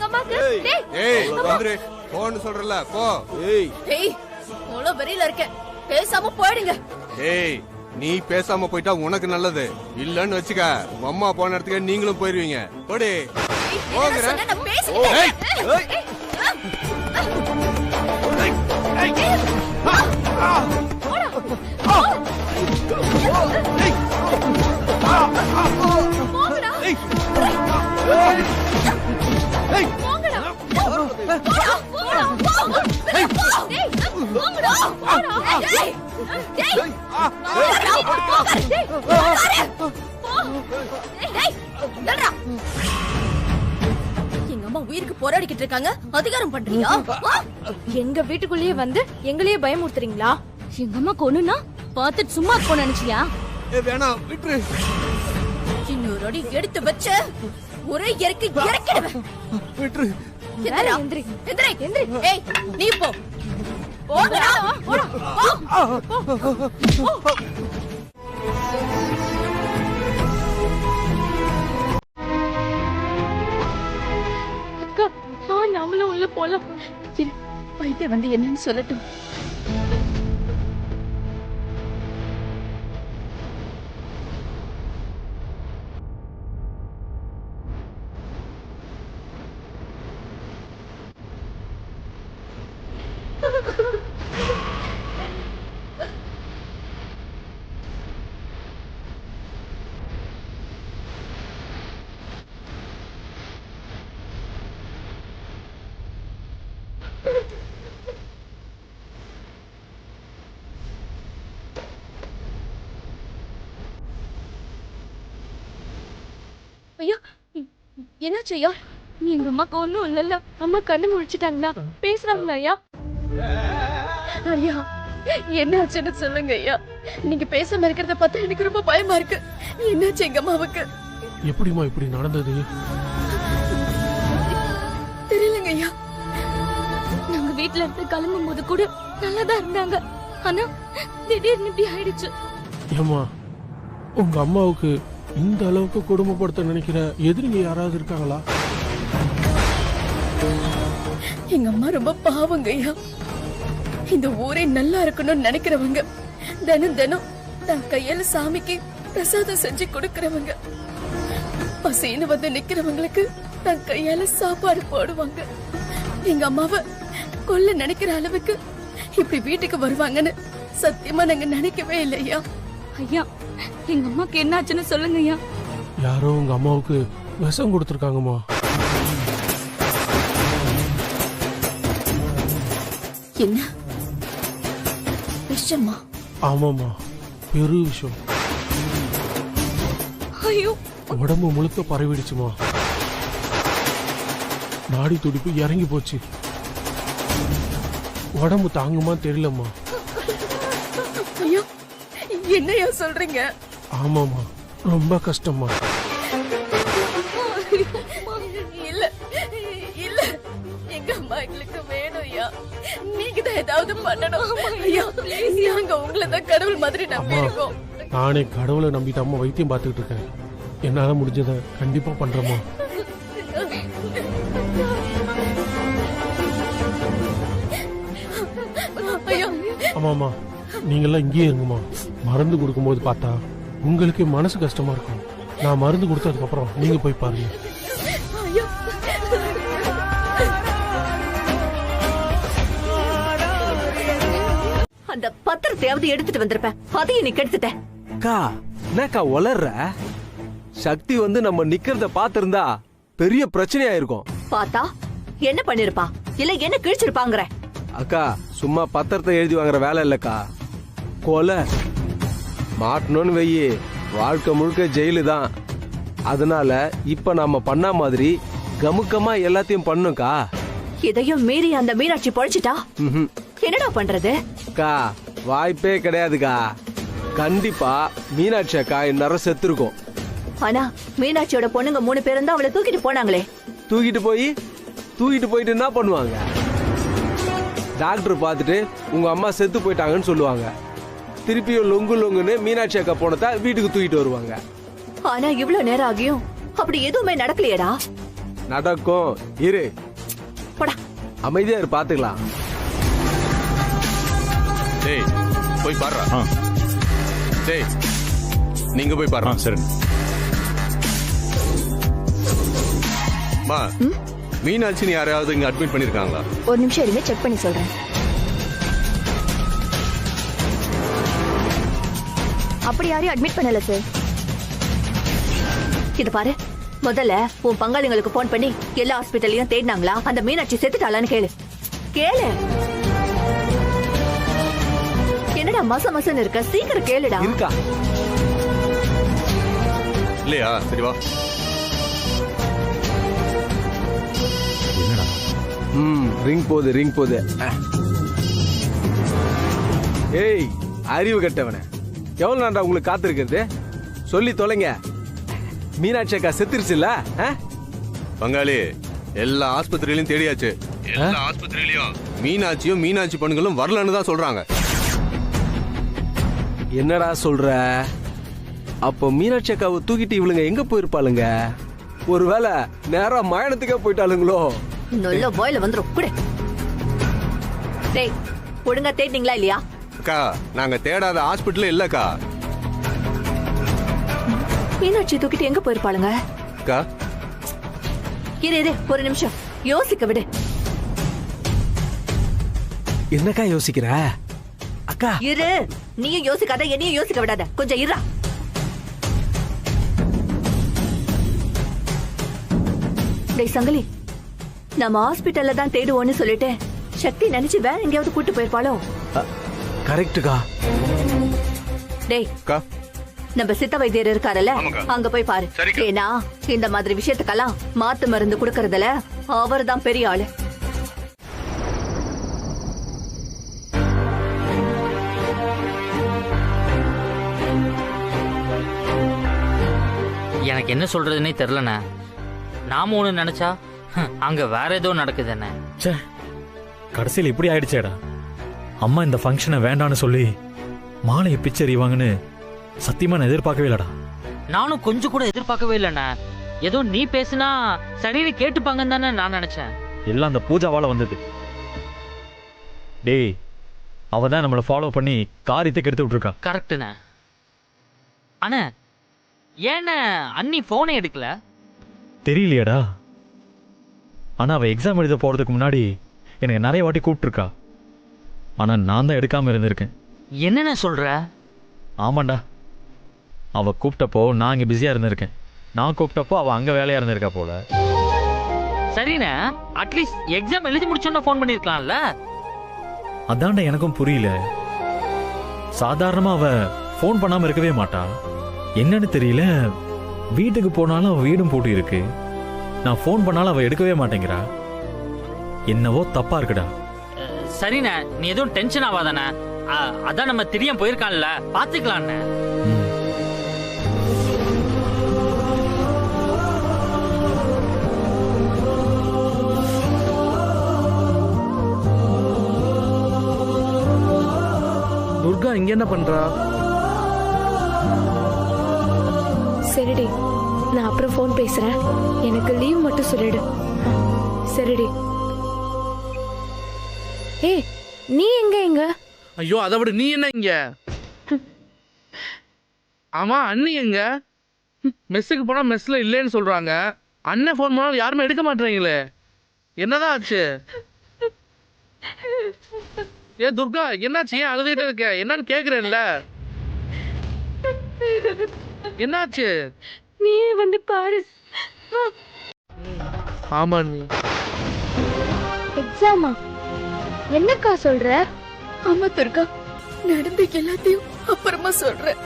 எங்க அம்மாக்கு. ஏய் வந்துரு போன்னு சொல்றல போ. ஏய் அவ்வளவு வெறியில இருக்க, பேசாம போயிடுங்க. ஏய் நீ பேசாம போயிட்டா உனக்கு நல்லது, இல்லன்னு வச்சுக்க அம்மா போன இடத்துக்கு நீங்களும் போயிருவீங்க. போடி போங்கற. நான் பேசிட்டேன். எங்க அம்மா உயிருக்கு போராடிக்கிட்டு இருக்காங்க, அதிகாரம் பண்றியா? எங்க வீட்டுக்குள்ளேயே வந்து எங்களையே பயமுறுத்துறீங்களா? எங்க அம்மா கொன்னுனா பாத்துட்டு சும்மா இருப்போம் நினைச்சியா? வேணாம் விட்டுரு. இன்னொரு அடி எடுத்து வச்ச ஒரே இறக்கி இறக்கிடுவேன். விட்டுரு. எந்திரி எந்திரி எந்திரி. ஏய் நீ போ. போடா போடா போ. அக்கா நாமளும் உள்ள போலாம். வைத்திய வந்து என்னன்னு சொல்லட்டும். ஐயா என்னாச்சு ஐயா? எங்க அம்மாக்கு ஒண்ணும் இல்லல்ல. அம்மா கண்ணு முழிச்சிட்டாங்களா? பேசுறாங்களா ஐயா? ஐயா என்னாச்சுன்னு சொல்லுங்க ஐயா. நீங்க பேசாம இருக்கிறத பார்த்தா எனக்கு ரொம்ப பயமா இருக்கு. என்னாச்சு எங்க அம்மாவுக்கு? எப்படிமா இப்படி நடந்தது? தெரியலங்க ஐயா. நாங்க வீட்டுல இருந்து கிளம்பும் போது கூட நல்லாதான் இருந்தாங்க. ஆனா திடீர்னு இப்படி ஆயிடுச்சு. ஏமா உங்க அம்மாவுக்கு இந்த அளவுக்கு கொடுமைப்படுத்த நினைக்கிற எதிரிங்க யாராவது இருக்காங்களா? எங்க அம்மா ரொம்ப பாவங்க ஐயா. இந்த ஊரே நல்லா இருக்கணும்னு நினைக்கிறவங்க, தினம் தினம் தன் கையால சாமிக்கு பிரசாதம் செஞ்சு கொடுக்கறவங்க, பசின்னு வந்து நிக்கிறவங்களுக்கு தன் கையால சாப்பாடு போடுவாங்க. எங்க அம்மாவை கொல்ல நினைக்கிற அளவுக்கு இப்படி வீட்டுக்கு வருவாங்கன்னு சத்தியமா நாங்க நினைக்கவே இல்லையா. ஐயா எங்க அம்மாக்கு என்னாச்சுன்னு சொல்லுங்க ஐயா. யாரோ உங்க அம்மாவுக்கு விஷம் கொடுத்துருக்காங்கம்மா. என்ன விஷமா? ஆமாம்மா, பெரு விஷம். ஐயோ உடம்பு முழுக்க பரவிடுச்சுமா. நாடி துடிப்பு இறங்கி போச்சு. உடம்பு தாங்குமா தெரியலம்மா. ஐயோ என்னையா சொல்றீங்க? ஆமாம்மா, ரொம்ப கஷ்டமா. இல்ல இல்ல எங்க அம்மா எங்களுக்கு வேணும் ஐயா. நீங்க தான் ஏதாவது பண்ணணும் ஐயா. நாங்க உங்களை தான் கடவுள் மாதிரி நம்பி அம்மா, இருக்கோம். நானே கடவுளை நம்பிட்டு அம்மா வைத்தியம் பார்த்துக்கிட்டு இருக்கேன். என்னால முடிஞ்சதை கண்டிப்பா பண்றேம்மா. ஐயா ஆமாம்மா, நீங்கெல்லாம் இங்கேயே இருங்கம்மா. மருந்து கொடுக்கும்போது பார்த்தா உங்களுக்கு மனசு கஷ்டமா இருக்கும். நான் மருந்து கொடுத்ததுக்கு அப்புறம் நீங்க போய் பாருங்க. ஐயா அந்த பத்திரத்தையாவது எடுத்துட்டு வந்திருப்பேன், அதையும் நீ கெடுத்துட்ட. அக்கா என்னக்கா வளர்ற? சக்தி வந்து நம்ம நிக்கிறத பாத்திருந்தா பெரிய பிரச்சனையா இருக்கும். பார்த்தா என்ன பண்ணிருப்பா? இல்ல என்ன கிழிச்சிருப்பாங்கற? அக்கா சும்மா பத்திரத்தை எழுதி வாங்குற வேலை இல்லக்கா, கொலை. மாட்டணும்னு வெயி வாழ்க்கை முழுக்க ஜெயிலு தான். அதனால இப்ப நாம பண்ண மாதிரி கமுக்கமா எல்லாத்தையும் பண்ணுக்கா. இதையும் மீறி அந்த மீனாட்சி பொழைச்சிட்டா என்னடா பண்றது? அக்கா வாய்ப்பே கிடையாதுக்கா. கண்டிப்பா மீனாட்சி அக்கா இந்நேரம் செத்து இருக்கும். ஆனா மீனாட்சியோட பொண்ணுங்க 3 பேரும் தான் அவளை தூக்கிட்டு போனாங்களே. தூக்கிட்டு போயிட்டு என்ன பண்ணுவாங்க? டாக்டர் பார்த்துட்டு உங்க அம்மா செத்து போயிட்டாங்கன்னு சொல்லுவாங்க. திருப்பியும் லொங்குன்னு மீனாட்சி அக்கா போனதா வீட்டுக்கு தூக்கிட்டு வருவாங்க. ஆனா இவ்வளவு நேரம் ஆகியும் அப்படி எதுவுமே நடக்கலையடா. நடக்கும். இரு, போடா. அமைதியா இரு, பாத்துக்கலாம். டேய் போய் பாருடா. டேய் நீங்க போய் பாருங்க. சரி. மா, மீனாட்சின்னு யாரையாவது இங்க அட்மிட் பண்ணிருக்காங்களா? ஒரு நிமிஷம் இருங்க, செக் பண்ணி சொல்றேன். அப்படி யாரையும் அட்மிட் பண்ணல சார். இது பாரு, முதல்ல உன் பங்காளிங்களுக்கு போன் பண்ணி எல்லா ஹாஸ்பிட்டல்லையும் தேடினாங்களா? அந்த மீனாட்சி செத்துட்டாளான்னு கேளு. கேளு. என்னடா மச மசன்னு இருக்க? சீக்கிரம் கேளுடா. இருக்கா இல்லையா? சரி வா. என்னடா? ரிங் போகுது. ஏய், அறிவு கட்டவனே, எவ்வளவு நான்டா உங்களுக்கு காத்திருக்கிறது? சொல்லி தொலைங்க. மீனாட்சி அக்கா செத்துருச்சுல்ல? பங்காளி, எல்லா ஆஸ்பத்திரியிலும் தேடியாச்சு. எல்லா ஆஸ்பத்திரியிலும் மீனாட்சியும் மீனாட்சி பொண்ணுங்களும் வரலன்னு தான் சொல்றாங்க. என்னடா சொல்ற? அப்போ மீனாட்சி அக்காவை தூக்கிட்டு இவளுங்க எங்க போயிருப்பாளுங்க? ஒருவேளை நேரா மயானத்துக்கே போயிட்டாளுங்களோ? நல்ல வாயில வந்துரும். குடு. டேய், ஒழுங்கா தேடினீங்களா இல்லையா? அக்கா, நாங்க தேடாத ஹாஸ்பிட்டல் இல்லக்கா. மீனாட்சி தூக்கிட்டு எங்க போயிருப்பாளுங்க? அக்கா, இரு ஒரு நிமிஷம் யோசிக்க விடு. என்னக்கா யோசிக்கிற? அக்கா இரு, நீயும் யோசிக்காத, என்னையும் யோசிக்க விடாத. கொஞ்சம் இருடா. டேய் சங்கிலி, நம்ம ஹாஸ்பிட்டல்ல தான் தேடுவோம்னு சொல்லிட்டு சக்தி நினைச்சு வேற எங்கேயாவது கூட்டு போயிருப்பாளோ? கரெக்டுக்கா. டேய், அக்கா, நம்ம சித்த வைத்தியர் இருக்காருல்ல, ஆமாங்க. அங்க போய் பாரு. சரிக்கா. ஏன்னா இந்த மாதிரி விஷயத்துக்கெல்லாம் மாத்து மருந்து குடுக்கறதுல அவர் தான் பெரிய ஆளு. எனக்கு என்ன சொல்றதுன்னே தெரியலண்ணே. நாம ஒண்ணு நினைச்சா அங்க வேற ஏதோ நடக்குது. என்ன ச்சே, கடைசியில் இப்படி ஆயிடுச்சேடா. அம்மா இந்த ஃபங்க்ஷனை வேண்டான்னு சொல்லி மாலையை பிச்சறிவாங்கன்னு சத்தியமா நான் எதிர்பார்க்கவே இல்லடா. நானும் கொஞ்சம் கூட எதிர்பார்க்கவே இல்லைண்ணே. ஏதோ நீ பேசுனா சரின்னு கேட்டுப்பாங்கன்னு தானே நான் நினைச்சேன். எல்லாம் அந்த பூஜாவால வந்தது. டேய், அவ தான் நம்மளை ஃபாலோ பண்ணி காரியத்தை கெடுத்து விட்டுருக்கா. கரெக்டுண்ணே. அண்ணே, ஏண்ணே அண்ணி போனே எடுக்கல? தெரியலையேடா. ஆனா அவ எக்ஸாம் எழுத போறதுக்கு முன்னாடி எனக்கு நிறைய வாட்டி கூப்பிட்டுருக்கா. ஆனா நான் தான் எடுக்காம இருந்திருக்கேன். என்னென்ன சொல்ற? ஆமாண்டா, அவ கூப்பிட்டப்போ நான் இங்க பிஸியா இருந்திருக்கேன். நான் கூப்பிட்டப்போ அவ அங்க வேலையா இருந்திருக்கா போல. சரிண்ணே, அட்லீஸ்ட் எக்ஸாம் எழுதி முடிச்சோன்னு ஃபோன் பண்ணிருக்கலாம்ல. அதான்டா எனக்கும் புரியல. சாதாரணமா அவ ஃபோன் பண்ணாம இருக்கவே மாட்டா. என்னன்னு தெரியல, வீட்டுக்கு போனாலும் அவ வீடும் பூட்டி இருக்கு. நான் ஃபோன் பண்ணாலும் அவ எடுக்கவே மாட்டேங்கிறா. என்னவோ தப்பா இருக்குடா. சரிண்ணே, நீ எதுவும் டென்ஷன் ஆகாதானே? அதான் நம்ம திடீர்னு போயிருக்கான்ல, பாத்துக்கலாம்ண்ணே. துர்கா இங்க என்ன பண்றா? சரிடி, நான் அப்புறம் ஃபோன் பேசுறேன். எனக்கு லீவ் மட்டும் சொல்லிடு. சரிடி. ஏய், நீ எங்க? ஐயோ, அதை விட நீ என்ன இங்க? ஆமா, அண்ணி எங்க? மெஸ்ஸுக்கு போனா மெஸ்ல இல்லைன்னு சொல்றாங்க. அண்ணன் ஃபோன் பண்ணாலும் யாருமே எடுக்க மாட்டேறீங்களே, என்னதான் ஆச்சு? ஏ துர்கா, என்னாச்சு? ஏன் அழுதுகிட்டே இருக்க? என்னன்னு கேக்குறேன்ல. என்னாச்சு? நீ வந்து பாரு. ஆமா நீ எக்ஸாமா? என்னக்கா சொல்ற? ஆமா துர்கா, நடந்த எல்லாத்தையும் அப்புறமா சொல்றேன்.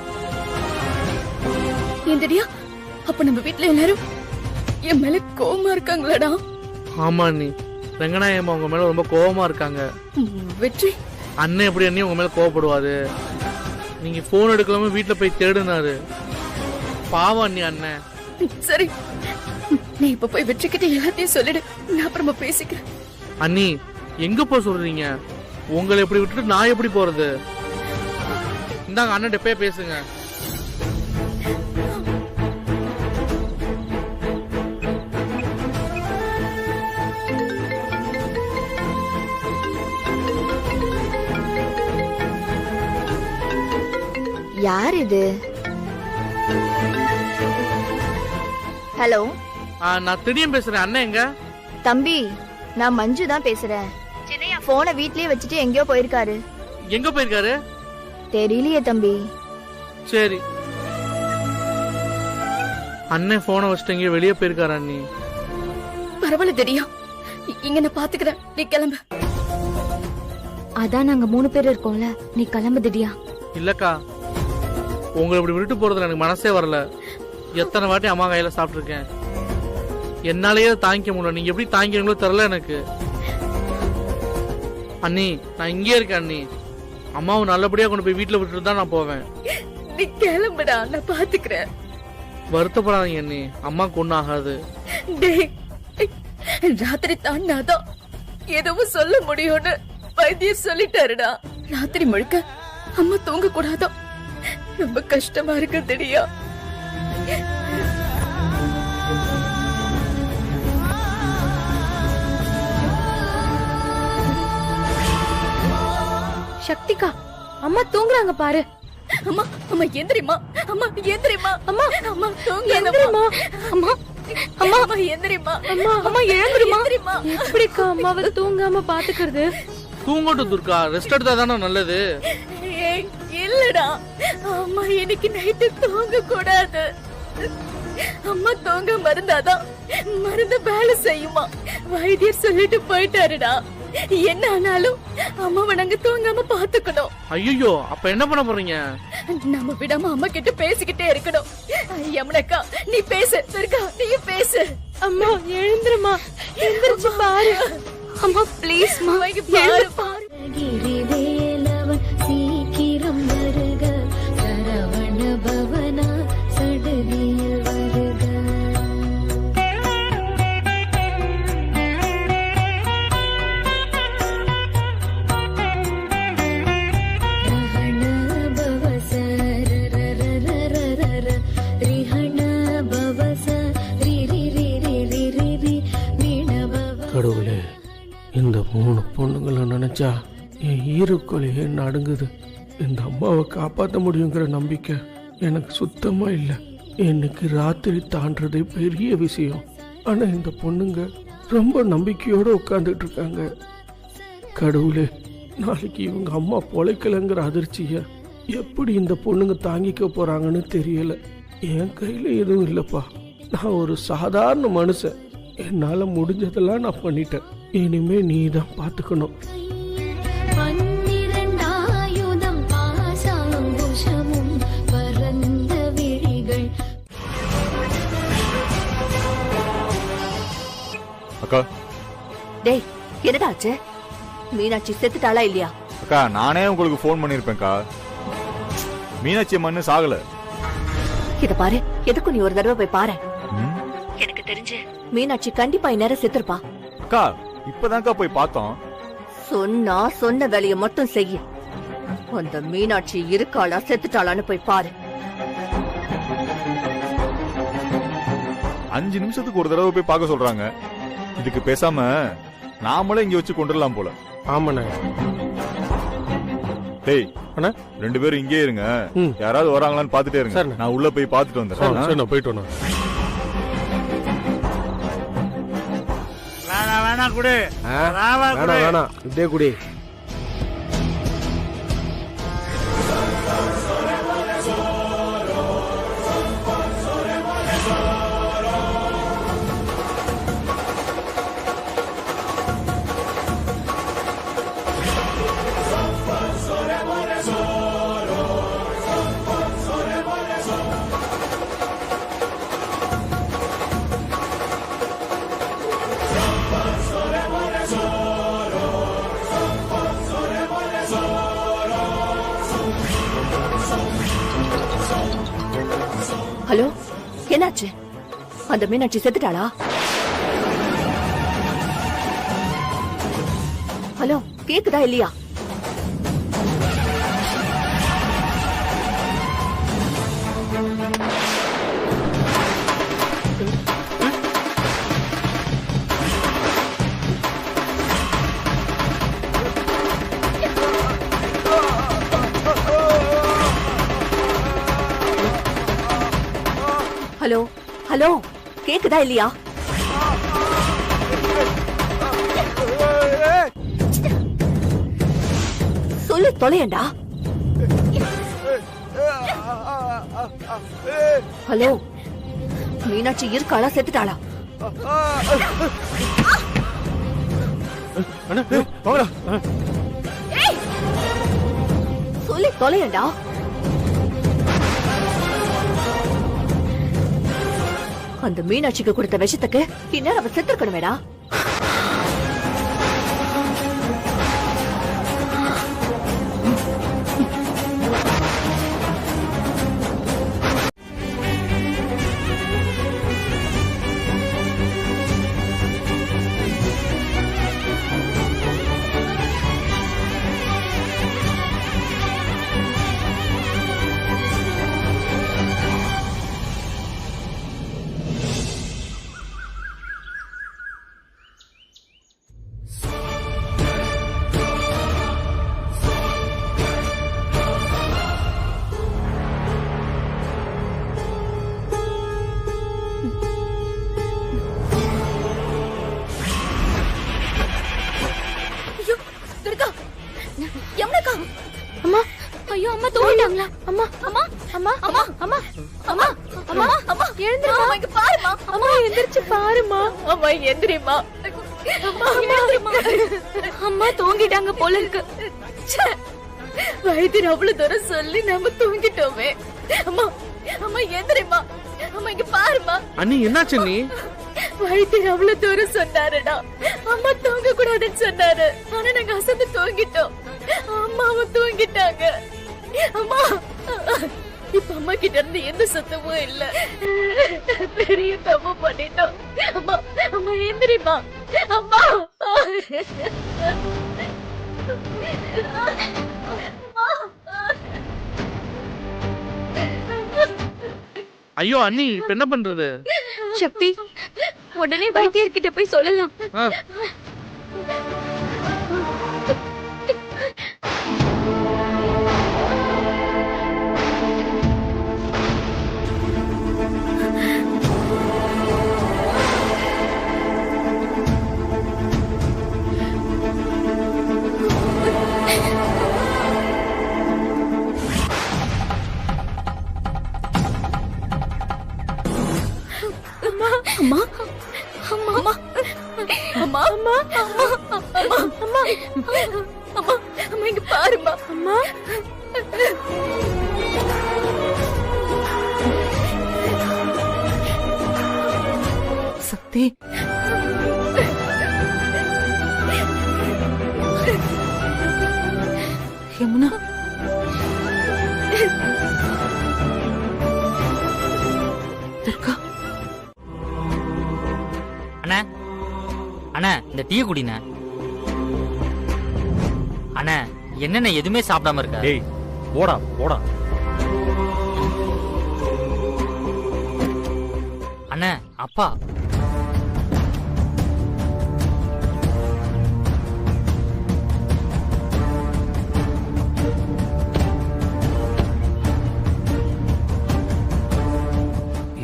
ஏந்தடியா, அப்ப நம்ம வீட்டுல எல்லாரும் என் மேல கோவமா இருக்காங்களாடா? ஆமா நீ வெங்கடாயம்மா உங்க மேல ரொம்ப கோவமா இருக்காங்க. வெற்றி, அண்ணன் எப்படி அண்ணி உங்க மேல கோவப்படுவாரு? நீங்க போன் எடுக்கலாம வீட்டுல போய் தேடுனாரு. பாவம் அண்ணி அண்ணன். சரி, நீ இப்ப போய் வெற்றிக்கிட்ட எல்லாத்தையும் சொல்லிடு. நான் அப்புறமா பேசிக்கிறேன். அண்ணி எங்க போ சொல்றீங்க? உங்களை எப்படி விட்டுட்டு நான் எப்படி போறது? இந்தாங்க அண்ணன் போய் பேசுங்க. யார் இது? ஹலோ, நான் திடீர்னு பேசுறேன். அண்ணன் எங்க? தம்பி, நான் மஞ்சு தான் பேசுறேன். சின்னையா போனை வீட்லயே வச்சுட்டு எங்கேயோ போயிருக்காரு. எங்க போயிருக்காரு? தெரியலையே தம்பி. சரி, அண்ணன் போனை வச்சுட்டு எங்கேயோ வெளியே போயிருக்காரு. அண்ணி பரவாயில்ல தெரியும், இங்க நான் பாத்துக்கிறேன், நீ கிளம்பு. அதான் நாங்க 3 பேர் இருக்கோம்ல, நீ கிளம்பு திடியா. இல்லக்கா, உங்களை இப்படி விட்டு போறதுல எனக்கு மனசே வரல. எத்தனை வாட்டி அம்மா கையில சாப்பிட்டுருக்கேன், என்னாலேயே தாங்கிக்க முடியல. நீங்க எப்படி தாங்கிக்கிறீங்களோ தெரியல எனக்கு. அண்ணி, நான் இங்கே இருக்கேன் அண்ணி. அம்மாவை நல்லபடியா கொண்டு போய் வீட்டுல விட்டுட்டு தான் நான் போவேன். நீ கிளம்புடா, நான் பாத்துக்கிறேன். வருத்தப்படாதீங்க அண்ணி, அம்மாக்கு ஒன்னும் ஆகாது. டேய், ராத்திரி தாண்டாதான் எதுவும் சொல்ல முடியும்னு வைத்தியர் சொல்லிட்டாருடா. ராத்திரி முழுக்க அம்மா தூங்க கூடாதோ, ரொம்ப கஷ்டமா இருக்கு தெரியா. சக்திகா, அம்மா தூங்குறாங்க பாரு. அம்மா, அம்மா எந்திரிமா, அம்மா எந்திரிமா, அம்மா அம்மா தூங்க எந்திரிமா, அம்மா அம்மா அம்மா எந்திரிமா, அம்மா அம்மா எழுந்திரிமா. எப்படிக்கா அம்மாவை தூங்காம பாத்துக்கிறது? தூங்கட்டும் துர்கா, ரெஸ்ட் எடுத்தா தானே நல்லது. ஏய், இல்லடா, அம்மா இன்னைக்கு நைட்டு தூங்க கூடாது. அம்மா தூங்க மருந்தாதான் மருந்து வேலை செய்யுமா, வைத்தியர் சொல்லிட்டு போயிட்டாருடா. என்ன ஆனாலும் அம்மாவை நாங்க தூங்காம பாத்துக்கணும். ஐயோ, அப்ப என்ன பண்ண போறீங்க? நம்ம விடாம அம்மா கிட்ட பேசிக்கிட்டே இருக்கணும். யமுனக்கா, நீ பேசு. துர்கா, நீ பேசு. அம்மா எழுந்திருமா, எந்திரிச்சு பாரு. அம்மா ப்ளீஸ் மா, பாரு பாரு. சீக்கிரம் வருக, சரவண பவனா சடுதியில் வருக. கடவுளே, இந்த 3 பொண்ணுங்களை நினைச்சா என் ஈருக்குள்ளேயே நடுங்குது. இந்த அம்மாவை காப்பாற்ற முடியுங்கிற நம்பிக்கை எனக்கு சுத்தமா இல்லை. இன்னைக்கு ராத்திரி தாண்டதே பெரிய விஷயம். ஆனா இந்த பொண்ணுங்க ரொம்ப நம்பிக்கையோட உட்காந்துட்டு இருக்காங்க. கடவுளே, நாளைக்கு இவங்க அம்மா பொழைக்கலைங்கிற அதிர்ச்சிய எப்படி இந்த பொண்ணுங்க தாங்கிக்க போறாங்கன்னு தெரியல. என் கையில எதுவும் இல்லப்பா. நான் ஒரு சாதாரண மனுஷன். என்னால முடிஞ்சதெல்லாம் நான் பண்ணிட்டேன். இனிமே நீ தான் பாத்துக்கணும். அக்கா, டேய், என்னடா ஆச்சு? மீனாட்சி செத்துட்டாளா இல்லையா? அக்கா, நானே உங்களுக்கு ஃபோன் பண்ணிருப்பேன்க்கா. மீனாட்சி அம்மா இன்னும் சாகல. இத பாரு, எதுக்கும் நீ ஒரு தடவை போய் பாரு. எனக்கு தெரிஞ்சு மீனாட்சி கண்டிப்பா இந்நேரம் செத்துருப்பா. அக்கா, இப்பதான்க்கா போய் பார்த்தோம். சொன்னா சொன்ன வேலையை மட்டும் செய்ய. அந்த மீனாட்சி இருக்காளா செத்துட்டாளான்னு போய் பாரு. 5 நிமிஷத்துக்கு ஒரு தடவை போய் பார்க்க சொல்றாங்க. இதுக்கு பேசாம நாமளே இங்க வச்சு கொண்டுடலாம் போல. ஆமாண்ணே. டேய் அண்ணா, 2 பேரும் இங்கே இருங்க. யாராவது வராங்களான்னு பாத்துட்டே இருங்க. நான் உள்ள போய் பாத்துட்டு வந்துடுறேன். நான் போயிட்டு வரேன். வேணாம் குடு. வேணாம், இதே குடி. ஹலோ, என்னாச்சு? அந்த மீனாட்சி செத்துட்டாளா? ஹலோ, கேக்குதா இல்லையா? ஹலோ ஹலோ, கேக்குதா இல்லையா? சொல்லு தொலையண்டா. ஹலோ, மீனாட்சி இருக்காளா செத்துட்டாளா? சொல்லி தொலையண்டா. அந்த மீனாட்சிக்கு கொடுத்த விஷத்துக்கு இந்நேரம் அவ செத்துருக்கணுமேடா. அம்மா, ஐயோ அம்மா தூங்கிட்டாங்களா? அம்மா அம்மா அம்மா அம்மா அம்மா அம்மா அம்மா அம்மா எழுந்திருமா, இங்க பாருமா. அம்மா எந்திரிச்சு பாருமா. அம்மா எந்திரிமா. அம்மா எந்திரிமா. அம்மா தூங்கிட்டாங்க போல இருக்கு. வைத்தியர் அவ்வளவு தூரம் சொல்லி நம்ம தூங்கிட்டோமே. அம்மா அம்மா எந்திரிமா. அம்மா இங்க பாருமா. அண்ணி என்னாச்சு நீ? வைத்தியர் அவ்வளவு தூரம் சொன்னாருடா. அம்மா தூங்க கூடாதுன்னு சொன்னாரு. ஆனா நாங்க அசந்து தூங்கிட்டோம். அம்மாவும் தூங்கிட்டாங்க. அம்மா இப்ப அம்மா கிட்ட இருந்து எந்த சத்தமும் இல்ல. பெரிய தப்பு பண்ணிட்டோம். அம்மா அம்மா எந்திரிமா. அம்மா ஐயோ அண்ணி, இப்ப என்ன பண்றது? சக்தி, உடனே வைத்தியர்கிட்ட போய் சொல்லலாம். அம்மா அம்மா அம்மா அம்மா அம்மா அம்மா அம்மா அம்மா இங்க பாருமா. அம்மா சக்தி, யமுனா, துர்கா. அண்ணா அண்ணா, இந்த டீ குடிண்ணே. அண்ணா என்னென்ன எதுவுமே சாப்பிடாம இருக்க? டேய் போடா போடா. அண்ணா அப்பா.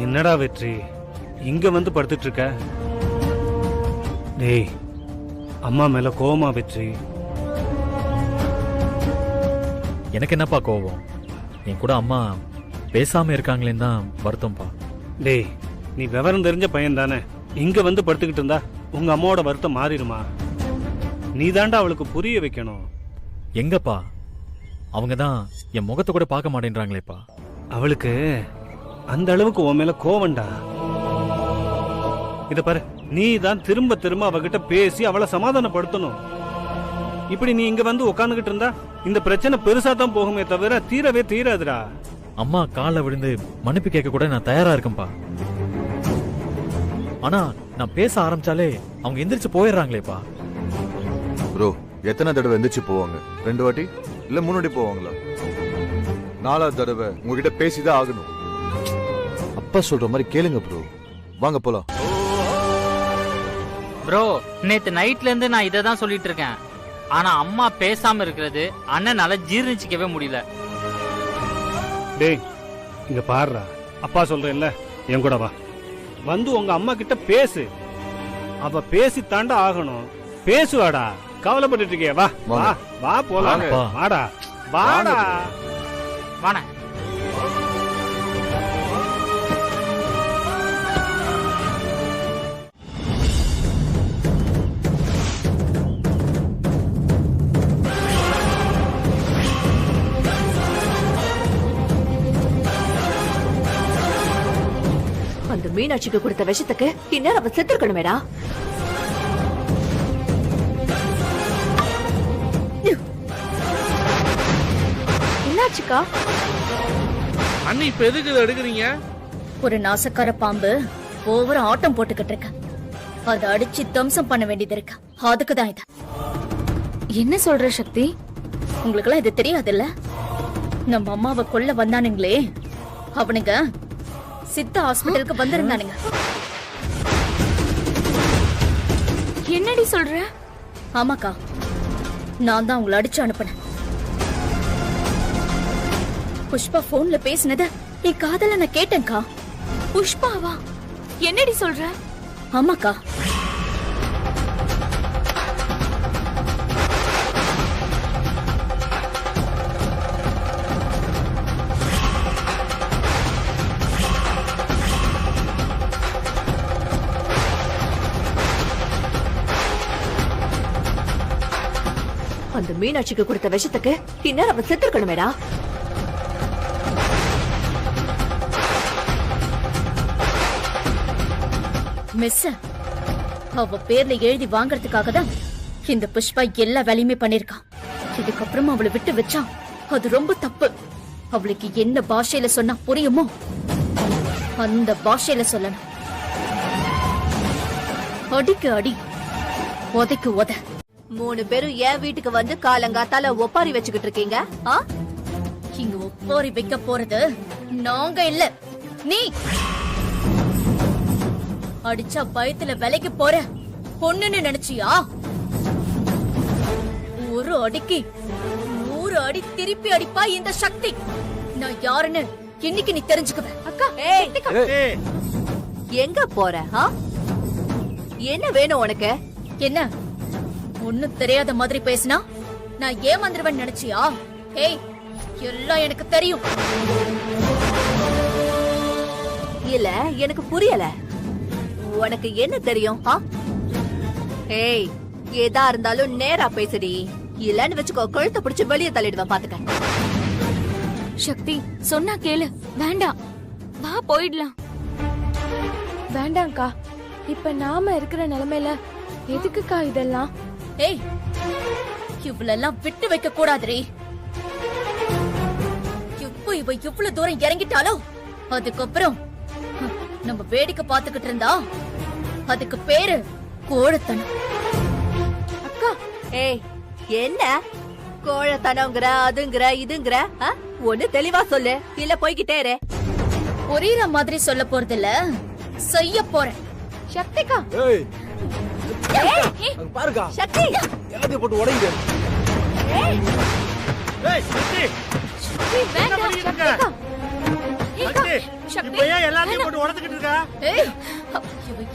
என்னடா வெற்றி இங்க வந்து படுத்துட்டு இருக்க? டேய், அம்மா மேல கோவமா வெற்றி? எனக்கு என்னப்பா கோவம்? என் கூட அம்மா பேசாம இருக்காங்களேன்னு தான் வருத்தம்ப்பா. டேய், நீ விவரம் தெரிஞ்ச பையன் தானே. இங்க வந்து படுத்துக்கிட்டு இருந்தா உங்க அம்மாவோட வருத்தம் மாறிடுமா? நீ தாண்டா அவளுக்கு புரிய வைக்கணும். எங்கப்பா, அவங்க தான் என் முகத்தை கூட பார்க்க மாட்டேன்றாங்களேப்பா. அவளுக்கு அந்த அளவுக்கு உன் மேல கோவம்டா. இத பாரு, நீ தான் திரும்ப திரும்ப அவகிட்ட பேசி அவளை சமாதானப்படுத்தணும். இப்படி நீ இங்க வந்து உட்காந்துக்கிட்டு இருந்தா இந்த பிரச்சனை பெருசா தான் போகுமே தவிர தீரவே தீராதுடா. அம்மா காலில் விழுந்து மன்னிப்பு கேட்க கூட நான் தயாரா இருக்கேன்ப்பா. ஆனா நான் பேச ஆரம்பிச்சாலே அவங்க எந்திரிச்சு போயிடுறாங்களேப்பா. ப்ரோ, எத்தனை தடவை எந்திரிச்சு போவாங்க? 2 வாட்டி இல்ல 3 வாட்டி போவாங்களா? 4வது தடவை உங்ககிட்ட பேசிதான் ஆகணும். அப்பா சொல்ற மாதிரி கேளுங்க ப்ரோ. வாங்க போலாம். ப்ரோ, நேத்து நைட்ல இருந்து நான் இதை தான் சொல்லிட்டு இருக்கேன். ஆனா அம்மா பேசாம இருக்கிறது அண்ணனால ஜீர்ணிச்சிக்கவே முடியல. டேய், இங்க பாருடா, அப்பா சொல்றேன்ல, என் கூட வா. வந்து உங்க அம்மா கிட்ட பேசு. அவ பேசி தாண்டா ஆகணும். பேசுவாடா. கவலைப்பட்டு இருக்கே. வா வா வா போலாம். வாடா வாடா வாடா. அந்த மீனாட்சிக்கு கொடுத்த விஷத்துக்கு இந்நேரம் அவ செத்துருக்கணுமேடா. என்னாச்சுக்கா? அண்ணி இப்ப எதுக்கு இதை எடுக்கிறீங்க? ஒரு நாசக்கார பாம்பு ஓவர ஆட்டம் போட்டுக்கிட்டு இருக்க. அதை அடிச்சு தம்சம் பண்ண வேண்டியது இருக்கு. அதுக்குதான் இது. என்ன சொல்ற சக்தி? உங்களுக்கெல்லாம் இது தெரியாதுல்ல? நம்ம அம்மாவை கொல்ல வந்தானுங்களே, அவனுங்க சித்தா ஹாஸ்பிட்டலுக்கு வந்திருந்தானுங்க. என்னடி சொல்ற? ஆமாக்கா, நான் தான் உங்களை அடிச்சு அனுப்பினேன். புஷ்பா போன்ல பேசினத என் காதல நான் கேட்டேன்க்கா. புஷ்பாவா? என்னடி சொல்ற? ஆமாக்கா. அந்த மீனாட்சிக்கு கொடுத்த விஷத்துக்கு இந்நேரம் அவ செத்துருக்கணுமேடா. மிஸ், அவ பேர்ல எழுதி வாங்கறதுக்காக தான் இந்த புஷ்பா எல்லா வேலையுமே பண்ணிருக்கான். இதுக்கப்புறமா அவளை விட்டு வச்சா அது ரொம்ப தப்பு. அவளுக்கு என்ன பாஷையில சொன்னா புரியுமோ அந்த பாஷையில சொல்லணும். அடிக்கு அடி, உதைக்கு உத. 3 பேரும் என் வீட்டுக்கு வந்து காலங்காத்தால ஒப்பாரி வச்சுக்கிட்டு இருக்கீங்க. இங்க ஒப்பாரி வைக்க போறது நாங்க இல்ல, நீ. அடிச்சா பயத்துல விலைக்கு போற பொண்ணுன்னு நினைச்சியா? ஒரு அடிக்கு 100 அடி திருப்பி அடிப்பா இந்த சக்தி. நான் யாருன்னு இன்னைக்கு நீ தெரிஞ்சுக்குவ. அக்கா, எங்க போற? என்ன வேணும் உனக்கு? என்ன ஒண்ணும் தெரியாத மாதிரி பேசினா நான் ஏமாந்துருவேன் நினைச்சியா? ஏய், எல்லாம் எனக்கு தெரியும். இல்ல, எனக்கு புரியல. உனக்கு என்ன தெரியும்? ஏய், ஏதா இருந்தாலும் நேரா பேசுடி. இல்லன்னு வச்சுக்கோ, கழுத்தை பிடிச்சு வெளியே தள்ளிடுவேன். பாத்துக்க. சக்தி, சொன்னா கேளு. வேண்டாம், வா போயிடலாம். வேண்டாம்க்கா, இப்ப நாம இருக்கிற நிலைமையில எதுக்குக்கா இதெல்லாம்? ஏய், இவ்வளெல்லாம் விட்டு வைக்க கூடாதுரி. இப்போ இவ இவ்வளவு தூரம் இறங்கிட்டாலோ அதுக்கப்புறம் நம்ம வேடிக்கை பார்த்துக்கிட்டு இருந்தா அதுக்கு பேரு கோழத்தனம். அக்கா, ஏய், என்ன கோழத்தனங்கிற அதுங்கிற இதுங்கிற? ஒண்ணு தெளிவா சொல்லு, இல்ல போய்கிட்டே இரு. புரியுற மாதிரி சொல்ல போறது இல்ல, செய்ய போறேன். சக்திக்கா, பாருக்கா, சக்தி எல்லாத்தையும் போட்டு உடைங்க.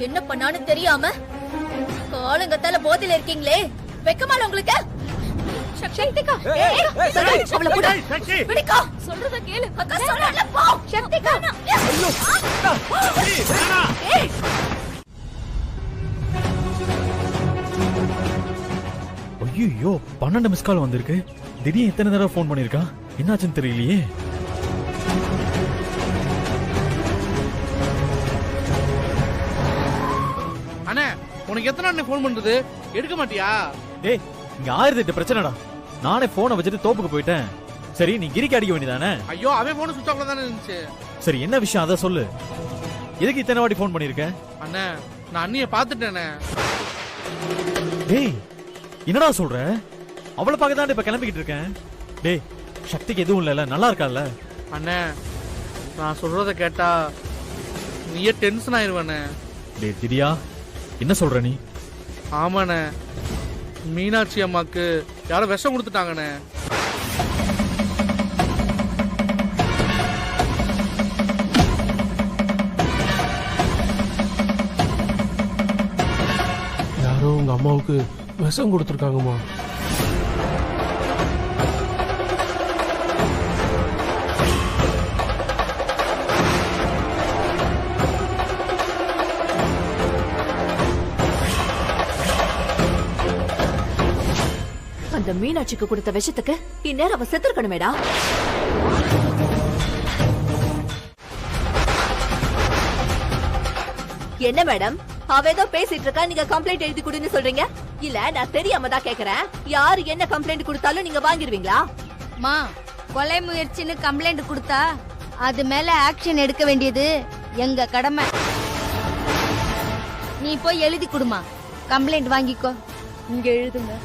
என்ன பண்ணான்னு தெரியாம காலங்கத்தால போதையில இருக்கீங்களே, வெக்கமால உங்களுக்கு? சக்திகா, சொல்றத கேளு. அக்கா சொல்றல போ. சக்திகா, ஐயோ, 12 மிஸ் கால் வந்திருக்கு. திடீர்னு எத்தனை தடவை போன் பண்ணிருக்கா? என்னாச்சுன்னு தெரியலையே. அண்ணே, உனக்கு எத்தனை அண்ணே போன் பண்றது? எடுக்க மாட்டியா? டேய், இங்க 1008 பிரச்சனைடா. நானே போனை வச்சுட்டு தோப்புக்கு போயிட்டேன். சரி, நீ கிரிக்கு அடிக்க வேண்டியதானே? ஐயோ, அவன் போன் சுவிட்ச் ஆஃப்ல தானே இருந்துச்சு. சரி, என்ன விஷயம் அத சொல்லு. எதுக்கு இத்தனை வாட்டி போன் பண்ணிருக்க? அண்ணே, நான் அண்ணிய பாத்துட்டேனே. டேய், என்னடா சொல்ற? அவளை பார்க்க தான் இப்ப கிளம்பிக்கிட்டு இருக்கேன். டேய், சக்திக்கு எதுவும் இல்லைல்ல, நல்லா இருக்கால? அண்ணே, நான் சொல்றத கேட்டா நீயே டென்ஷன் ஆயிருவானே. டேய் திடியா, என்ன சொல்ற நீ? ஆமாண்ணே, மீனாட்சி அம்மாக்கு யாரோ விஷம் கொடுத்துட்டாங்கண்ணே. அம்மாவுக்கு விஷம் கொடுத்துருக்காங்கம்மா. அந்த மீனாட்சிக்கு கொடுத்த விஷத்துக்கு இந்நேரம் அவ செத்துருக்கணுமேடா. என்ன மேடம், அவ ஏதோ பேசிட்டு இருக்கா, நீங்க கம்ப்ளைண்ட் எழுதி கொடுன்னு சொல்றீங்க? இல்ல நான் தெரியாம தான் கேக்குறேன், யாரு என்ன கம்ப்ளைண்ட் கொடுத்தாலும் நீங்க வாங்கிடுவீங்களா? மா, கொலை முயற்சின்னு கம்ப்ளைண்ட் கொடுத்தா அது மேல ஆக்ஷன் எடுக்க வேண்டியது எங்க கடமை. நீ போய் எழுதி கொடுமா, கம்ப்ளைண்ட் வாங்கிக்கோ. இங்க எழுதுங்க.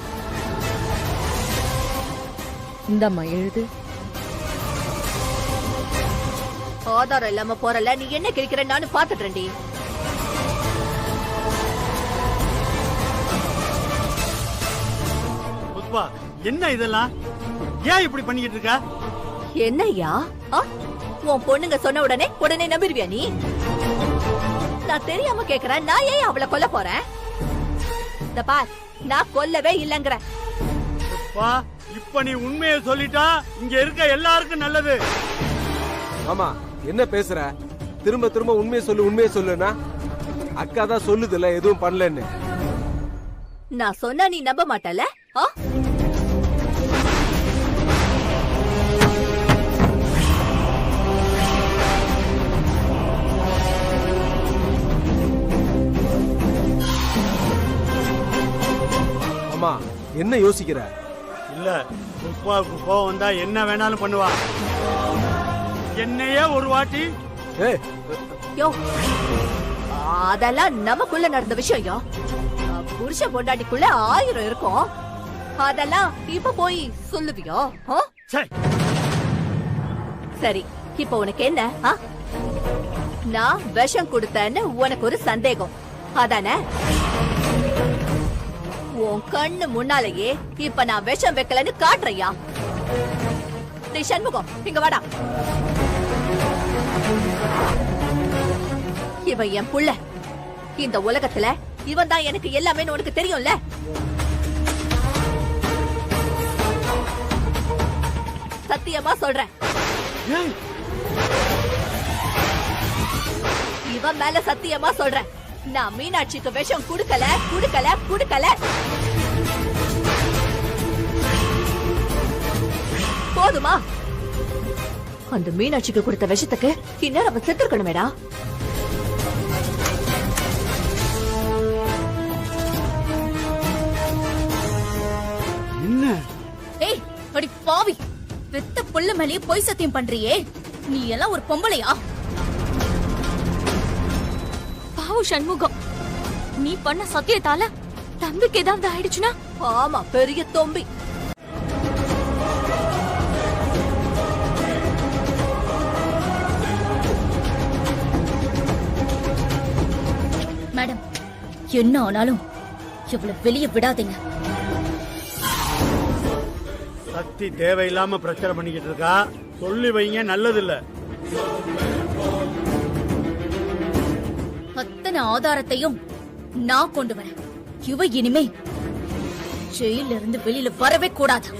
இந்தம்மா எழுது. ஆதாரம் இல்லாம போறல, நீ என்ன கேட்கிற நானும் பாத்துட்டேன்டி. என்ன இதெல்லாம்? ஏன் இப்படி பண்ணிக்கிட்டு இருக்க? என்னய்யா, உன் பொண்ணுங்க சொன்ன உடனே நம்பிடுவியா நீ? நான் தெரியாம கேக்குறேன், நான் ஏன் அவளை கொல்ல போறேன்? இந்த பார், நான் கொல்லவே இல்லங்கறேன். இப்ப நீ உண்மையை சொல்லிட்டா இங்க இருக்க எல்லாருக்கும் நல்லது. ஆமா, என்ன பேசுற? திரும்ப திரும்ப உண்மையை சொல்லுனா அக்கா தான் சொல்லுதுல எதுவும் பண்ணலன்னு. நான் சொன்னா நீ நம்ப மாட்டல? அம்மா, என்ன யோசிக்கிற? இல்ல, உப்பாவுக்கு கோவம் வந்தா என்ன வேணாலும் பண்ணுவா. என்னையே ஒரு வாட்டி அதெல்லாம் நமக்குள்ள நடந்த விஷயம். புருஷ பொண்டாட்டிக்குள்ள 1000 இருக்கும், அதெல்லாம் இப்ப போய் சொல்லுவியோ? சரி, இப்ப உனக்கு என்ன? நான் விஷம் கொடுத்தேன்னு உனக்கு ஒரு சந்தேகம் அதானே? உன் கண்ணு முன்னாலேயே இப்ப நான் விஷம் வைக்கலன்னு காட்டுறையா? சண்முகம், இங்க வாடா. இவன் என் புள்ள. இந்த உலகத்துல இவன் தான் எனக்கு எல்லாமே உனக்கு தெரியும்ல. சத்தியமா சொல்றேன், இவன் மேல சத்தியமா சொல்றேன், நான் மீனாட்சிக்கு விஷம் குடுக்கல. போதுமா? அந்த மீனாட்சிக்கு கொடுத்த விஷத்துக்கு இந்நேரம் அவன் செத்துருக்கணுமேடா. என்ன? ஏய், அடி பாவி, பெத்த புள்ள மேலேயே பொய் சத்தியம் பண்றியே, நீ எல்லாம் ஒரு பொம்பளையா? பாவு சண்முகம், நீ பண்ண சத்தியத்தால தம்பிக்கு ஏதாவது ஆயிடுச்சுன்னா? ஆமா, பெரிய தொம்பி. மேடம், என்ன ஆனாலும் இவ்வளவு வெளியே விடாதீங்க. சக்தி தேவையில்லாம பிரச்சனை பண்ணிக்கிட்டு இருக்கா, சொல்லி வைங்க, நல்லது இல்ல. அத்தனை ஆதாரத்தையும் நான் கொண்டு வரேன். இவ இனிமே ஜெயில இருந்து வெளியில வரவே கூடாது.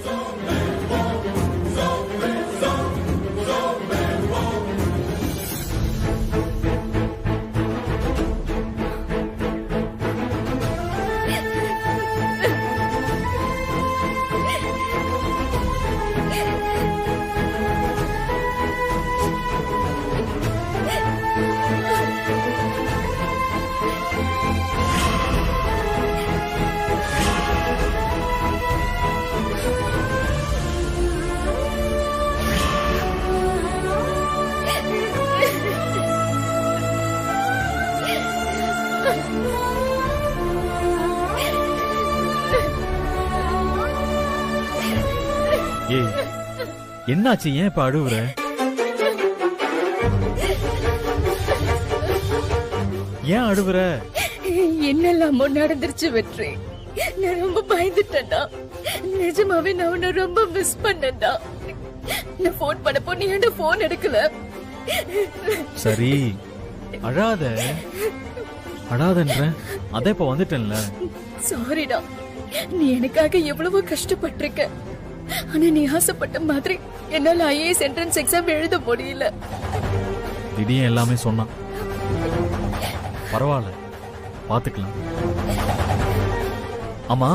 ஏய், என்னாச்சு? ஏன் இப்ப அழுவுற? ஏன் அழுவுற? என்னெல்லாமோ நடந்துருச்சு வெற்றி. நான் ரொம்ப பயந்துட்டேன்டா. நிஜமாவே நான் உன்னை ரொம்ப மிஸ் பண்ணேன்டா. நான் போன் பண்ணப்போ நீ என்ன போன் எடுக்கல. சரி, அழாதன்ற. அதான் இப்ப வந்துட்டேன்ல. சாரிடா, நீ எனக்காக எவ்வளவோ கஷ்டப்பட்டிருக்க. ஆனா நீ ஆசைப்பட்ட மாதிரி என்னால ஐஏஎஸ் என்ட்ரன்ஸ் எக்ஸாம் எழுத முடியல. திடீர்னு எல்லாமே சொன்னான். பரவாயில்ல, பாத்துக்கலாம். ஆமா,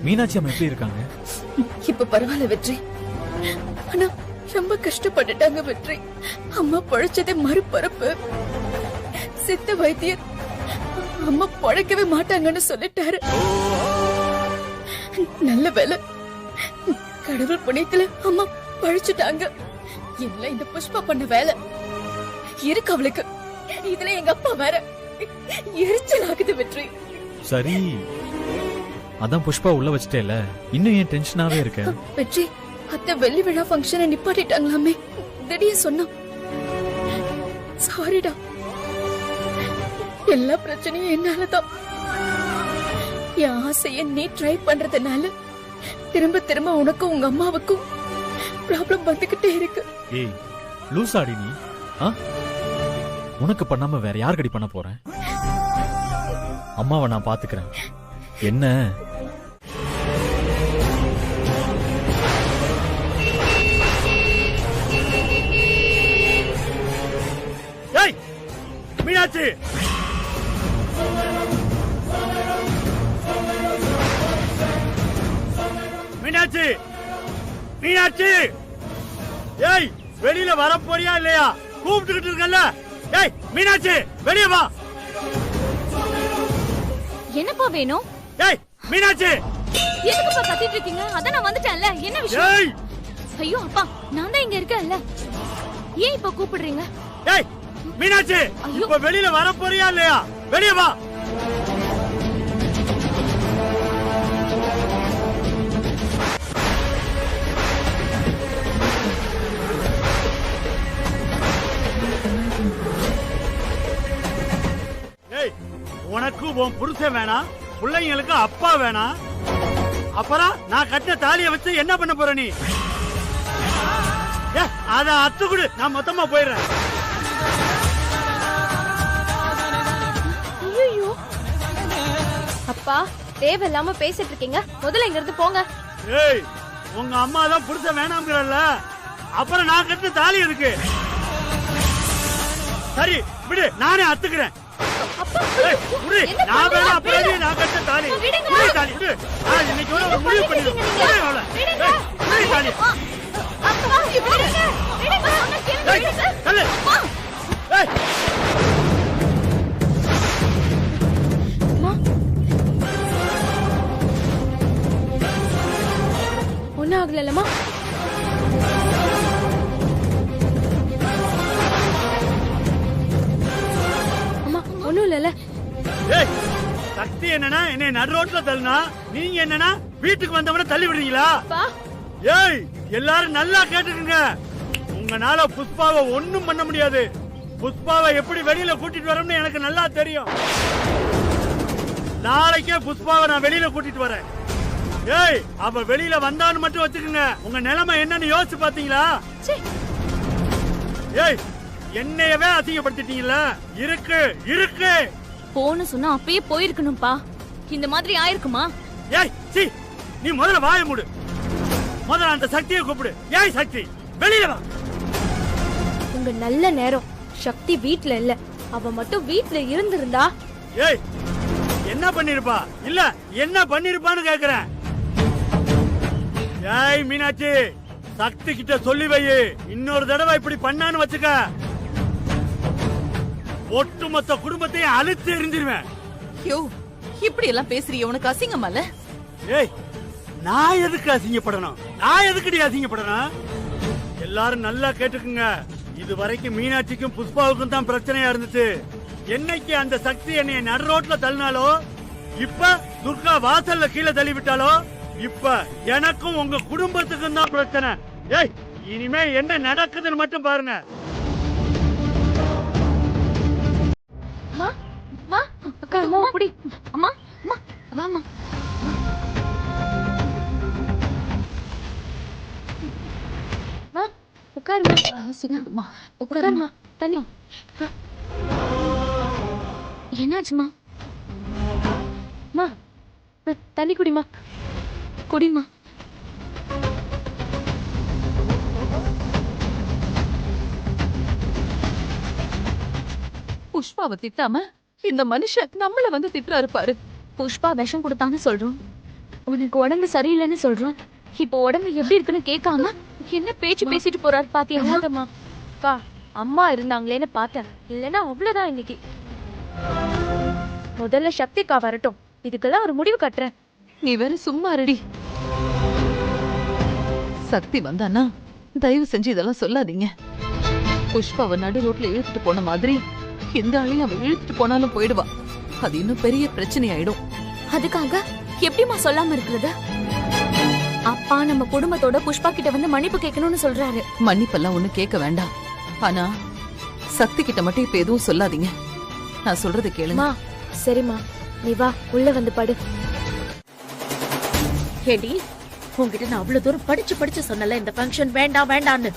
மீனாட்சி அம்மா எப்படி இருக்காங்க? இப்ப பரவாயில்ல வெற்றி. ஆனா ரொம்ப கஷ்டப்பட்டுட்டாங்க வெற்றி. அம்மா பழைச்சதே மறுபரப்பு. சித்த வைத்தியர் அம்மா பழைக்கவே மாட்டாங்கன்னு சொல்லிட்டாரு. நல்ல வேலை, கடவுள் புண்ணியத்துல அம்மா பழிச்சுட்டாங்க. இல்ல இந்த புஷ்பா பண்ண வேலை இருக்கு அவளுக்கு. இதுல எங்க அப்பா வேற. எரிச்சல் ஆகுது வெற்றி. சரி, அதான் புஷ்பா உள்ள வச்சிட்டேல, இன்னும் ஏன் டென்ஷனாவே இருக்க? வெற்றி, அத்தை வெள்ளி விழா ஃபங்க்ஷனை நிப்பாட்டிட்டாங்களாமே, திடீர்னு சொன்னா. சாரிடா, எல்லா பிரச்சனையும் என்னாலதான். என் ஆசைய நீ ட்ரை பண்றதுனால திரும்ப திரும்ப உனக்கும் உங்க அம்மாவுக்கும் ப்ராப்ளம் வந்துகிட்டே இருக்கு. ஏய் லூசாடி நீ. உனக்கு பண்ணாம வேற யாருக்கடி பண்ண போறேன்? அம்மாவை நான் பாத்துக்கிறேன். என்ன மீனாட்சி, மீனாட்சி, மீனாட்சி, ஏய் வெளியில வர போறியா இல்லையா? கூப்பிட்டுக்கிட்டு இருக்கல. ஏய் மீனாட்சி, வெளிய வா. என்னப்பா வேணும்? ஏய் மீனாட்சி, எதுக்குப்பா கத்திட்டு இருக்கீங்க? அதான் நான் வந்துட்டேன்ல, என்ன விஷயம்? ஐயோ அப்பா, நான் தான் இங்க இருக்கேன்ல, ஏன் இப்ப கூப்பிடுறீங்க? ஏய் மீனாட்சி, இப்ப வெளியில வர போறியா இல்லையா? வெளிய வா. ஏய், உனக்கு உன் புருஷன் வேணாம், பிள்ளைங்களுக்கு அப்பா வேணாம். அப்புறம் நான் கட்டின தாலியை வச்சு என்ன பண்ண போற நீ? அத அத்து கொடு, நான் மொத்தமா போயிடுறேன். ஐயோ அப்பா, தேவையில்லாம பேசிட்டு இருக்கீங்க, முதல்ல இங்க இருந்து போங்க. ஏய், உங்க அம்மா தான் புருஷன் வேணாம்ங்கறல்ல, அப்புறம் நான் கட்டின தாலி இருக்கு. சரி விடு, நானே அத்துக்கிறேன். நான் வேணா அப்புறம் நான் கட்ட தாலி. தாலி விடு, நான் இன்னைக்கு ஒரு முடிவு பண்ணிடுறேன். தாலி ஒன்னும் ஆகலமா? அம்மா ஒண்ணும் இல்லல. சக்தி என்னன்னா என்னை நடு ரோட்ல தள்ளினா, நீங்க என்னன்னா வீட்டுக்கு வந்தவன தள்ளி விடுறீங்களா? ஏய் எல்லாரும் நல்லா கேட்டுக்குங்க, உங்களால புஷ்பாவை ஒண்ணும் பண்ண முடியாது. புஷ்பாவை எப்படி வெளியில கூட்டிட்டு வரோம்னு எனக்கு நல்லா தெரியும். நாளைக்கே புஷ்பாவை நான் வெளியில கூட்டிட்டு வரேன். ஏய், அவ வெளியில வந்தான்னு மட்டும் வச்சுக்கோங்க. உங்க நிலைமை என்னன்னு யோசிச்சு பாத்தீங்களா? ஏய், என்னையவே அசிங்கப்படுத்திட்டீங்கல்ல. இருக்கு இருக்கு. போன்னு சொன்னா அப்பயே போயிருக்கணும்பா, இந்த மாதிரி ஆயிருக்குமா? ஏய் சி, நீ முதல்ல வாயை மூடு. முதல்ல அந்த சக்தியை கூப்பிடு. ஏய் சக்தி, வெளியில வா. உங்க நல்ல நேரம். சக்தி வீட்ல இல்ல, அவ மட்டும் வீட்ல இருந்திருந்தா. ஏய், என்ன பண்ணிருப்பா? இல்ல என்ன பண்ணிருப்பான்னு கேக்குறேன். ஏய் மீனாட்சி, சக்தி கிட்ட சொல்லி வை, இன்னொரு தடவை இப்படி பண்ணான்னு வச்சுக்க, ஒட்டுமொத்த குடும்பத்தையும் அழித்து எரிஞ்சிருவேன். யோ, இப்படி எல்லாம் பேசுறிய, உனக்கு அசிங்கமா இல்ல? ஏய், நான் எதுக்கு அசிங்கப்படணும்? நான் எதுக்குடி அசிங்கப்படணும்? எல்லாரும் நல்லா கேட்டுக்குங்க, இது வரைக்கும் மீனாட்சிக்கும் புஷ்பாவுக்கும் தான் பிரச்சனையா இருந்துச்சு. என்னைக்கு அந்த சக்தி என்னைய நடு ரோட்ல தள்ளினாலோ, இப்ப துர்கா வாசல்ல கீழே தள்ளி விட்டாலோ, இப்ப எனக்கும் உங்க குடும்பத்துக்கும் தான் பிரச்சனை. ஏய், இனிமே என்ன நடக்குதுன்னு மட்டும் பாருங்க. அக்கா, அம்மா புடி. அம்மா அம்மா வாமா. வா உட்காருமா. உட்காருமா. தண்ணி. என்னாச்சுமா? அம்மா தண்ணி குடிமா, குடிமா. புஷ்பாவை திட்டாம இந்த மனுஷன் நம்மள வந்து திட்டுறாரு பாரு. புஷ்பா விஷம் கொடுத்தான்னு சொல்றோம், உனக்கு உடம்பு சரியில்லைன்னு சொல்றோம். இப்போ உடம்பு எப்படி இருக்குன்னு கேட்காம என்ன பேச்சு பேசிட்டு போறாரு பாத்தியா? பா, அம்மா இருந்தாங்களேன்னு பார்த்தேன், இல்லைன்னா அவ்வளவுதான் இன்னைக்கு. முதல்ல சக்திக்கா வரட்டும், இதுக்கெல்லாம் ஒரு முடிவு கட்டுறேன். நீ வேற சும்மா ரெடி. சக்தி வந்தானா தயவு செஞ்சு இதெல்லாம் சொல்லாதீங்க. புஷ்பாவை நடு ரோட்ல இழுத்துட்டு போன மாதிரி எந்த ஆளையும் அவ இழுத்துட்டு போனாலும் போயிடுவா. அது இன்னும் பெரிய பிரச்சனை ஆயிடும். அதுக்காக எப்படிமா சொல்லாம இருக்கிறது? அப்பா நம்ம குடும்பத்தோட புஷ்பா கிட்ட வந்து மன்னிப்பு கேட்கணும்னு சொல்றாரு. மன்னிப்பெல்லாம் ஒண்ணு கேட்க வேண்டாம். ஆனா சக்தி கிட்ட மட்டும் இப்ப எதுவும் சொல்லாதீங்க. நான் சொல்றது கேளுங்க. சரிம்மா, நீ வா, உள்ள வந்து படு. ஹேடி, உங்ககிட்ட நான் அவ்வளவு தூரம் படிச்சு சொன்னல இந்த ஃபங்க்ஷன் வேண்டாம் வேண்டான்னு.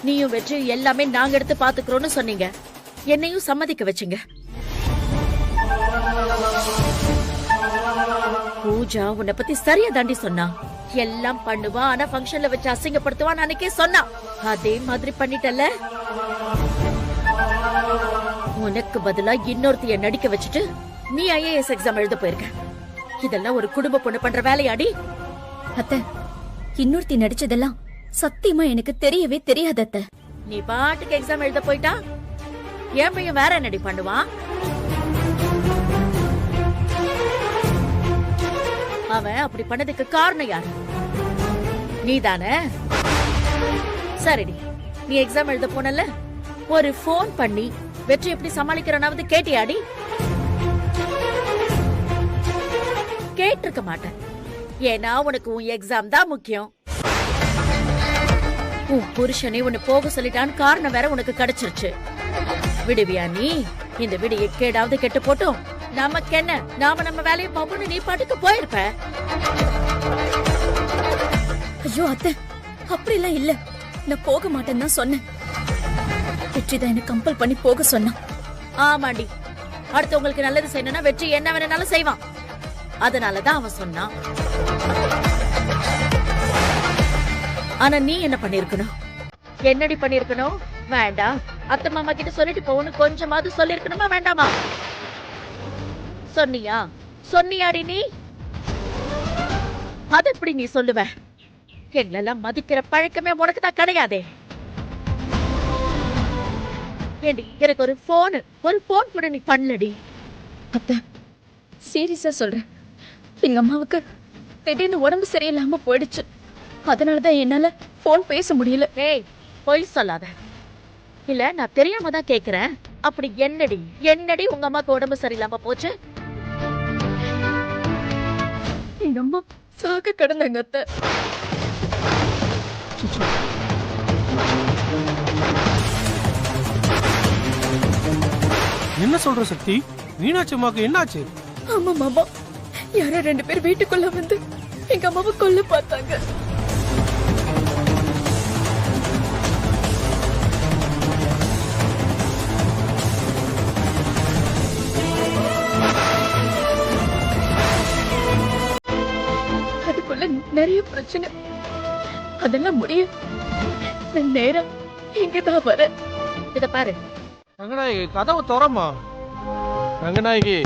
நீயும் வெற்றி எல்லாமே நாங்க எடுத்து பாத்துக்கிறோம்னு சொன்னீங்க, என்னையும் சம்மதிக்க வச்சுங்க. பூஜா உன்னை பத்தி சரியா தாண்டி சொன்னா. எல்லாம் பண்ணுவா, ஆனா ஃபங்க்ஷன்ல வச்சு அசிங்கப்படுத்துவான்னு அன்னைக்கே சொன்னா. அதே மாதிரி பண்ணிட்டல. உனக்கு பதிலா இன்னொருத்தைய நடிக்க வச்சுட்டு நீ IAS எக்ஸாம் எழுத போயிருக்க. இதெல்லாம் ஒரு குடும்ப பொண்ணு பண்ற வேலையாடி? அத்தை, இன்னொருத்தி நடிச்சதெல்லாம் சத்தியமா எனக்கு தெரியவே தெரியாது அத்தை. நீ பாட்டுக்கு எக்ஸாம் எழுத போயிட்டா என் பையன் வேற என்னடி பண்ணுவான்? அவன் அப்படி பண்ணதுக்கு காரணம் யாரு? நீதானே? சரிடி, நீ எக்ஸாம் எழுத போனல, ஒரு போன் பண்ணி வெற்றி எப்படி சமாளிக்கிறனாவது கேட்டியாடி? கேட்டிருக்க மாட்டேன். ஏன்னா உனக்கு உன் எக்ஸாம் தான் முக்கியம். உன் புருஷனை உன்னை போக சொல்லிட்டான்னு காரணம் வேற உனக்கு கிடைச்சிருச்சு. விடுவியா நீ? இந்த விடு எக்கேடாவது கெட்டு போட்டோம், நமக்கு என்ன, நாம நம்ம வேலையை பார்ப்போம்னு நீ பாட்டுக்கு போயிருப்ப. ஐயோ அத்தை, அப்படி எல்லாம் இல்ல. நான் போக மாட்டேன்னு தான் சொன்னேன். வெற்றிதான் என்ன கம்பல் பண்ணி போக சொன்னான். ஆமாண்டி, அடுத்தவங்களுக்கு நல்லது செய்யணும்னா வெற்றி என்ன வேணாலும் செய்வான். அதனாலதான் அவன் சொன்னான். ஆனா நீ என்ன பண்ணிருக்கணும்? என்னடி பண்ணிருக்கணும்? வேண்டாம், அத்தை மாமா கிட்ட சொல்லிட்டு போன்னு கொஞ்சமாவது சொல்லிருக்கணுமா வேண்டாமா? சொன்னியா? சொன்னியாடி நீ? அது எப்படி நீ சொல்லுவ? எங்களெல்லாம் மதிக்கிற பழக்கமே உனக்கு தான் கிடையாதே. ஏண்டி, எனக்கு ஒரு போன் கூட நீ பண்ணலடி. அத்தை, சீரியஸா சொல்றேன், எங்க அம்மாவுக்கு திடீர்னு உடம்பு சரியில்லாம போயிடுச்சு. அதனாலதான் என்னால போன் பேச முடியல. ஏய், பொய் சொல்லாத. இல்ல, நான் தெரியாம தான் கேக்குறேன். அப்படி என்னடி உங்க அம்மாக்கு உடம்பு சரியில்லாம போச்சு? எங்க அம்மா சாக கிடந்தாங்க அத்தை. என்ன சொல்ற சக்தி? மீனாட்சி அம்மாக்கு என்னாச்சு? ஆமா மாமா, யாரோ 2 பேர் வீட்டுக்குள்ள வந்து எங்க அம்மாவை கொல்ல பார்த்தாங்க. அதுக்குள்ள நிறைய பிரச்சனை. அதெல்லாம் முடிய நான் நேரா இங்கதான் வரேன். இத பாரு ரங்கநாயகி, கதவு திறம்மா. ரங்கநாயகி,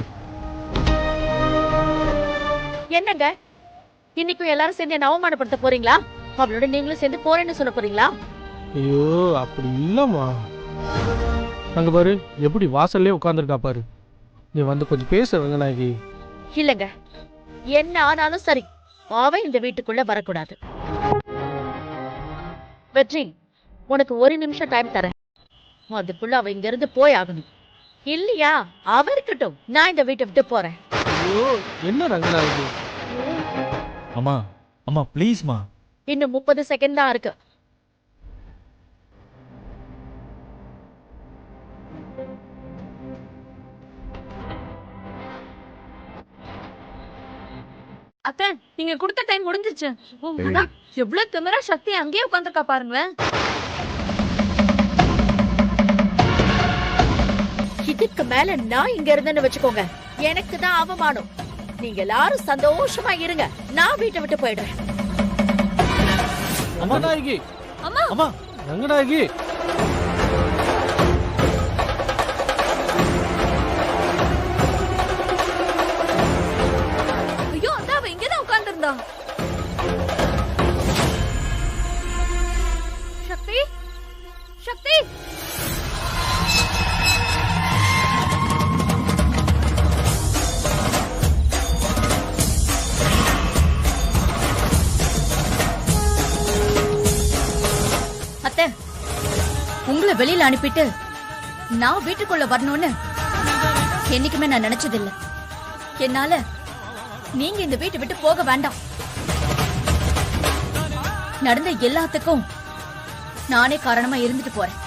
என்னங்க இன்னைக்கும் எல்லாரும் சேர்ந்து என்ன அவமானப்படுத்த போறீங்களா? அவளோட நீங்களும் சேர்ந்து போறேன்னு சொல்ல போறீங்களா? ஐயோ அப்படி இல்லம்மா. அங்க பாரு எப்படி வாசல்லே உட்கார்ந்துருக்கா பாரு. நீ வந்து கொஞ்சம் பேசு ரங்கநாயகி. இல்லங்க, என்ன ஆனாலும் சரி, அவ இந்த வீட்டுக்குள்ள வரக்கூடாது. வெற்றி, உனக்கு 1 நிமிஷம் டைம் தரேன். அதுக்குள்ள அவ இங்க இருந்து போய் ஆகணும். இல்லையா அவ இருக்கட்டும், நான் இந்த வீட்டை விட்டு போறேன். ஐயோ என்ன ரங்கநாயகி? அம்மா அம்மா ப்ளீஸ்மா. இன்னும் 30 செகண்ட் தான் இருக்கு. அத்தை, நீங்க கொடுத்த டைம் முடிஞ்சிருச்சு. எவ்வளவு திமிரா சக்தி அங்கேயே உட்காந்துருக்கா பாருங்களேன். இதுக்கு மேல நான் இங்க இருந்தேன்னு வச்சுக்கோங்க, எனக்கு தான் அவமானம். நீங்க எல்லாரும் சந்தோஷமா இருங்க, நான் வீட்டை விட்டு போயிடுறேன். அம்மா நாயகி, அம்மா அம்மா ரங்கநாயகி, ஐயோ அதான் அவ இங்கதான் உட்கார்ந்திருந்தா. சக்தி சக்தி அத்தை, உங்களை வெளியில அனுப்பிட்டு நான் வீட்டுக்குள்ள வரணும்னு என்னைக்குமே நான் நினைச்சதில்ல. என்னால நீங்க இந்த வீட்டை விட்டு போக வேண்டாம். நடந்த எல்லாத்துக்கும் நானே காரணமா இருந்துட்டு போறேன்.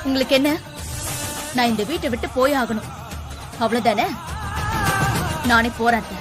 உங்களுக்கு என்ன, நான் இந்த வீட்டை விட்டு போய் ஆகணும், அவ்வளவுதானே? நானே போறேன் அத்தை.